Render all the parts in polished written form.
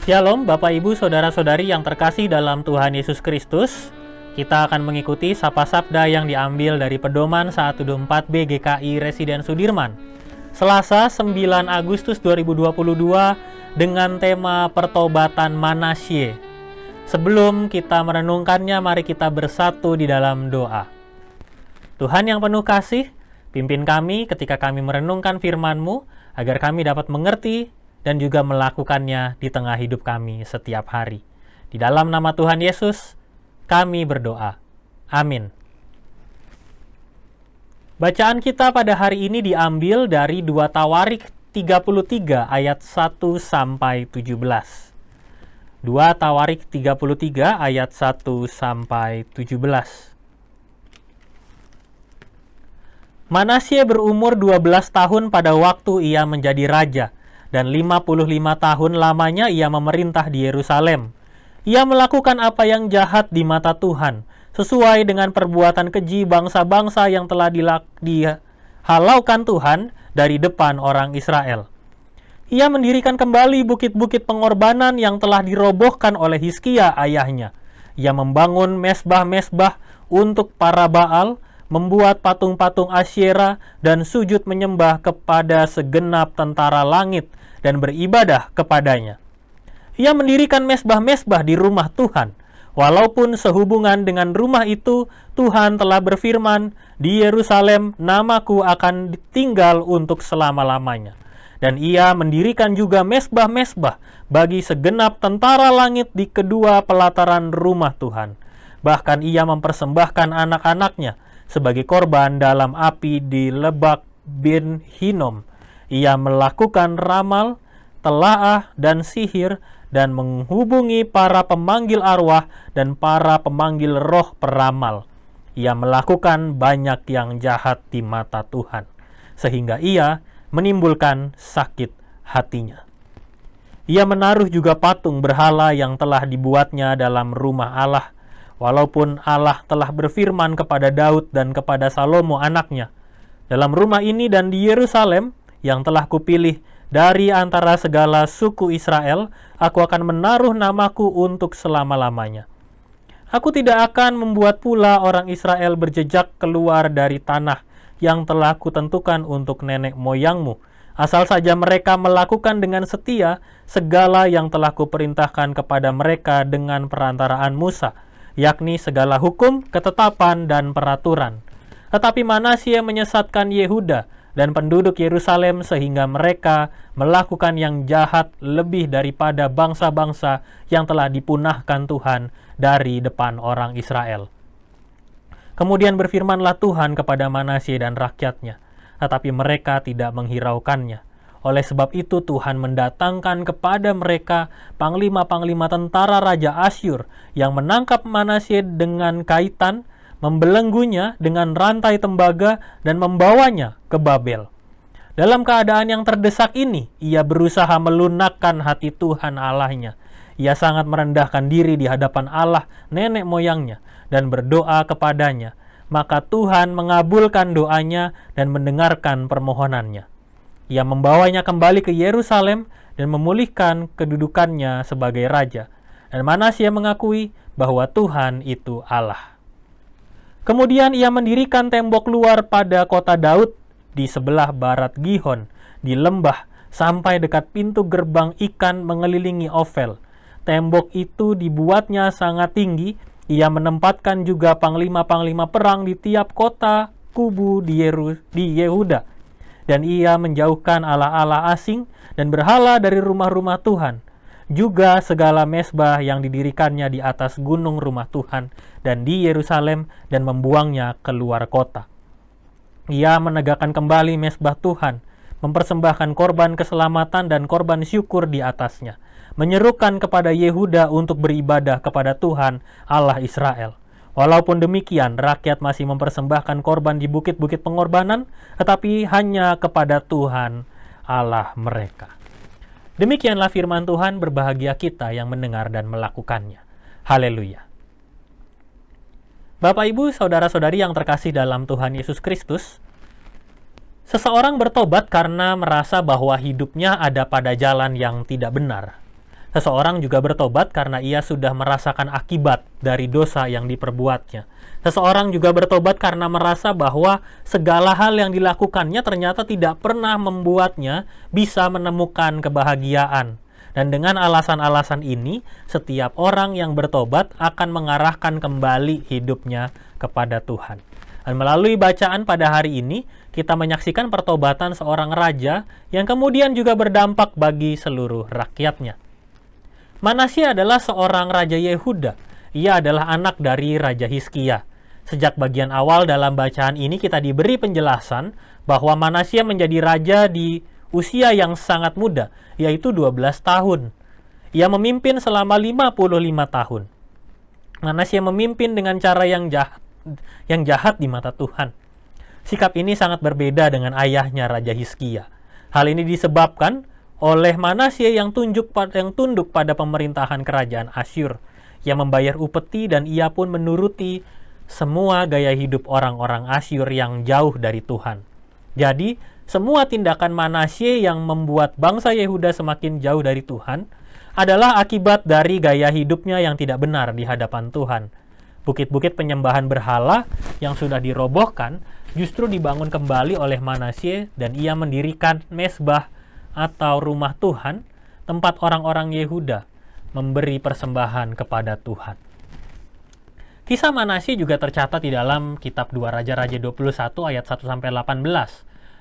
Shalom Bapak Ibu Saudara-saudari yang terkasih dalam Tuhan Yesus Kristus. Kita akan mengikuti Sapa Sabda yang diambil dari Pedoman Saat Teduh 4B GKI Residen Sudirman, Selasa 9 Agustus 2022 dengan tema Pertobatan Manasye. Sebelum kita merenungkannya, mari kita bersatu di dalam doa. Tuhan yang penuh kasih, pimpin kami ketika kami merenungkan firman-Mu, agar kami dapat mengerti dan juga melakukannya di tengah hidup kami setiap hari. Di dalam nama Tuhan Yesus, kami berdoa. Amin. Bacaan kita pada hari ini diambil dari 2 Tawarik 33 ayat 1 sampai 17. 2 Tawarik 33 ayat 1 sampai 17. Manasye berumur 12 tahun pada waktu ia menjadi raja, dan 55 tahun lamanya ia memerintah di Yerusalem. Ia melakukan apa yang jahat di mata Tuhan, sesuai dengan perbuatan keji bangsa-bangsa yang telah dihalaukan Tuhan dari depan orang Israel. Ia mendirikan kembali bukit-bukit pengorbanan yang telah dirobohkan oleh Hizkia ayahnya. Ia membangun mesbah-mesbah untuk para Baal, membuat patung-patung Asyera, dan sujud menyembah kepada segenap tentara langit dan beribadah kepadanya. Ia mendirikan mesbah-mesbah di rumah Tuhan, walaupun sehubungan dengan rumah itu Tuhan telah berfirman, "Di Yerusalem namaku akan tinggal untuk selama-lamanya." Dan ia mendirikan juga mesbah-mesbah bagi segenap tentara langit di kedua pelataran rumah Tuhan. Bahkan ia mempersembahkan anak-anaknya sebagai korban dalam api di Lebak bin Hinom. Ia melakukan ramal, telaah, dan sihir, dan menghubungi para pemanggil arwah dan para pemanggil roh peramal. Ia melakukan banyak yang jahat di mata Tuhan, sehingga ia menimbulkan sakit hatinya. Ia menaruh juga patung berhala yang telah dibuatnya dalam rumah Allah, walaupun Allah telah berfirman kepada Daud dan kepada Salomo anaknya, "Dalam rumah ini dan di Yerusalem yang telah kupilih dari antara segala suku Israel, aku akan menaruh namaku untuk selama-lamanya. Aku tidak akan membuat pula orang Israel berjejak keluar dari tanah yang telah kutentukan untuk nenek moyangmu, asal saja mereka melakukan dengan setia segala yang telah kuperintahkan kepada mereka dengan perantaraan Musa, yakni segala hukum, ketetapan, dan peraturan." Tetapi Manasye menyesatkan Yehuda dan penduduk Yerusalem sehingga mereka melakukan yang jahat lebih daripada bangsa-bangsa yang telah dipunahkan Tuhan dari depan orang Israel. Kemudian berfirmanlah Tuhan kepada Manasye dan rakyatnya, tetapi mereka tidak menghiraukannya. Oleh sebab itu Tuhan mendatangkan kepada mereka panglima-panglima tentara Raja Asyur yang menangkap Manasye dengan kaitan, membelenggunya dengan rantai tembaga, dan membawanya ke Babel. Dalam keadaan yang terdesak ini, ia berusaha melunakkan hati Tuhan Allahnya. Ia sangat merendahkan diri di hadapan Allah nenek moyangnya dan berdoa kepadanya. Maka Tuhan mengabulkan doanya dan mendengarkan permohonannya. Ia membawanya kembali ke Yerusalem dan memulihkan kedudukannya sebagai raja. Dan Manasye mengakui bahwa Tuhan itu Allah. Kemudian ia mendirikan tembok luar pada kota Daud di sebelah barat Gihon, di lembah, sampai dekat pintu gerbang ikan mengelilingi Ofel. Tembok itu dibuatnya sangat tinggi. Ia menempatkan juga panglima-panglima perang di tiap kota kubu di Yehuda. Dan ia menjauhkan allah-allah asing dan berhala dari rumah-rumah Tuhan, juga segala mesbah yang didirikannya di atas gunung rumah Tuhan dan di Yerusalem, dan membuangnya keluar kota. Ia menegakkan kembali mesbah Tuhan, mempersembahkan korban keselamatan dan korban syukur di atasnya, menyerukan kepada Yehuda untuk beribadah kepada Tuhan Allah Israel. Walaupun demikian, rakyat masih mempersembahkan korban di bukit-bukit pengorbanan, tetapi hanya kepada Tuhan Allah mereka. Demikianlah firman Tuhan, berbahagia kita yang mendengar dan melakukannya. Haleluya. Bapak, Ibu, Saudara-saudari yang terkasih dalam Tuhan Yesus Kristus, seseorang bertobat karena merasa bahwa hidupnya ada pada jalan yang tidak benar. Seseorang juga bertobat karena ia sudah merasakan akibat dari dosa yang diperbuatnya. Seseorang juga bertobat karena merasa bahwa segala hal yang dilakukannya ternyata tidak pernah membuatnya bisa menemukan kebahagiaan. Dan dengan alasan-alasan ini, setiap orang yang bertobat akan mengarahkan kembali hidupnya kepada Tuhan. Dan melalui bacaan pada hari ini, kita menyaksikan pertobatan seorang raja yang kemudian juga berdampak bagi seluruh rakyatnya. Manasye adalah seorang raja Yehuda. Ia adalah anak dari Raja Hizkia. Sejak bagian awal dalam bacaan ini kita diberi penjelasan bahwa Manasye menjadi raja di usia yang sangat muda, yaitu 12 tahun. Ia memimpin selama 55 tahun. Manasye memimpin dengan cara yang jahat di mata Tuhan. Sikap ini sangat berbeda dengan ayahnya Raja Hizkia. Hal ini disebabkan oleh Manasye yang tunduk pada pemerintahan kerajaan Asyur, yang membayar upeti dan ia pun menuruti semua gaya hidup orang-orang Asyur yang jauh dari Tuhan. Jadi, semua tindakan Manasye yang membuat bangsa Yehuda semakin jauh dari Tuhan adalah akibat dari gaya hidupnya yang tidak benar di hadapan Tuhan. Bukit-bukit penyembahan berhala yang sudah dirobohkan justru dibangun kembali oleh Manasye dan ia mendirikan mezbah atau rumah Tuhan, tempat orang-orang Yehuda memberi persembahan kepada Tuhan. Kisah Manasye juga tercatat di dalam kitab 2 Raja-Raja 21 ayat 1-18.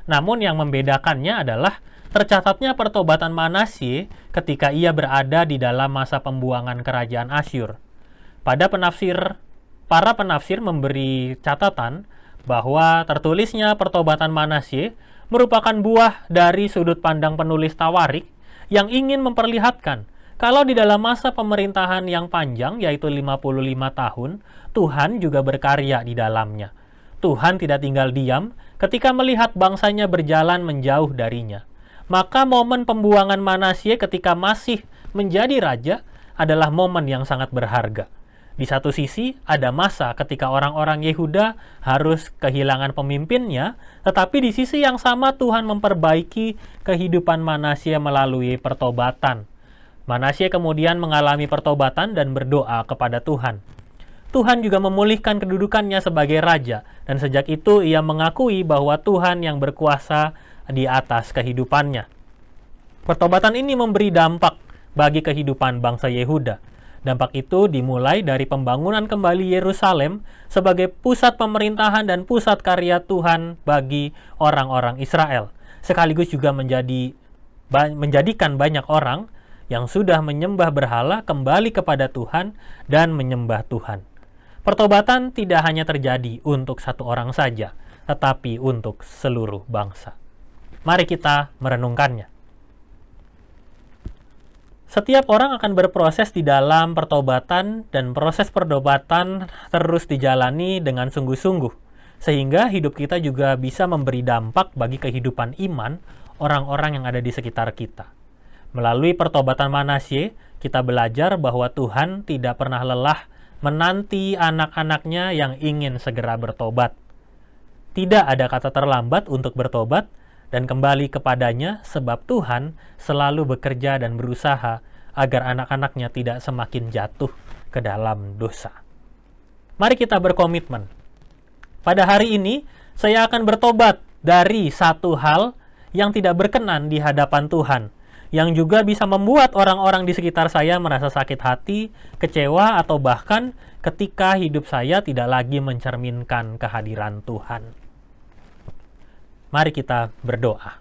Namun yang membedakannya adalah tercatatnya pertobatan Manasye ketika ia berada di dalam masa pembuangan kerajaan Asyur. Para penafsir memberi catatan bahwa tertulisnya pertobatan Manasye merupakan buah dari sudut pandang penulis Tawarik yang ingin memperlihatkan kalau di dalam masa pemerintahan yang panjang, yaitu 55 tahun, Tuhan juga berkarya di dalamnya. Tuhan tidak tinggal diam ketika melihat bangsanya berjalan menjauh darinya. Maka momen pembuangan Manasye ketika masih menjadi raja adalah momen yang sangat berharga. Di satu sisi, ada masa ketika orang-orang Yehuda harus kehilangan pemimpinnya, tetapi di sisi yang sama Tuhan memperbaiki kehidupan Manasye melalui pertobatan. Manasye kemudian mengalami pertobatan dan berdoa kepada Tuhan. Tuhan juga memulihkan kedudukannya sebagai raja, dan sejak itu ia mengakui bahwa Tuhan yang berkuasa di atas kehidupannya. Pertobatan ini memberi dampak bagi kehidupan bangsa Yehuda. Dampak itu dimulai dari pembangunan kembali Yerusalem sebagai pusat pemerintahan dan pusat karya Tuhan bagi orang-orang Israel, sekaligus juga menjadikan banyak orang yang sudah menyembah berhala kembali kepada Tuhan dan menyembah Tuhan. Pertobatan tidak hanya terjadi untuk satu orang saja, tetapi untuk seluruh bangsa. Mari kita merenungkannya. Setiap orang akan berproses di dalam pertobatan dan proses pertobatan terus dijalani dengan sungguh-sungguh, sehingga hidup kita juga bisa memberi dampak bagi kehidupan iman orang-orang yang ada di sekitar kita. Melalui pertobatan Manasye, kita belajar bahwa Tuhan tidak pernah lelah menanti anak-anaknya yang ingin segera bertobat. Tidak ada kata terlambat untuk bertobat dan kembali kepadanya, sebab Tuhan selalu bekerja dan berusaha agar anak-anaknya tidak semakin jatuh ke dalam dosa. Mari kita berkomitmen. Pada hari ini, saya akan bertobat dari satu hal yang tidak berkenan di hadapan Tuhan, yang juga bisa membuat orang-orang di sekitar saya merasa sakit hati, kecewa, atau bahkan ketika hidup saya tidak lagi mencerminkan kehadiran Tuhan. Mari kita berdoa.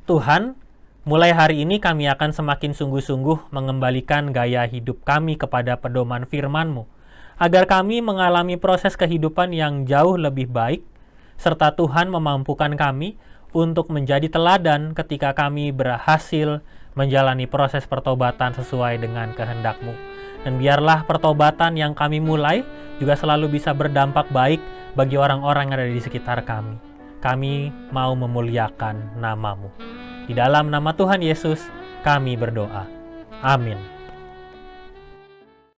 Tuhan, mulai hari ini kami akan semakin sungguh-sungguh mengembalikan gaya hidup kami kepada pedoman firman-Mu, agar kami mengalami proses kehidupan yang jauh lebih baik, serta Tuhan memampukan kami untuk menjadi teladan ketika kami berhasil menjalani proses pertobatan sesuai dengan kehendak-Mu. Dan biarlah pertobatan yang kami mulai juga selalu bisa berdampak baik bagi orang-orang yang ada di sekitar kami. Kami mau memuliakan nama-Mu. Di dalam nama Tuhan Yesus, kami berdoa. Amin.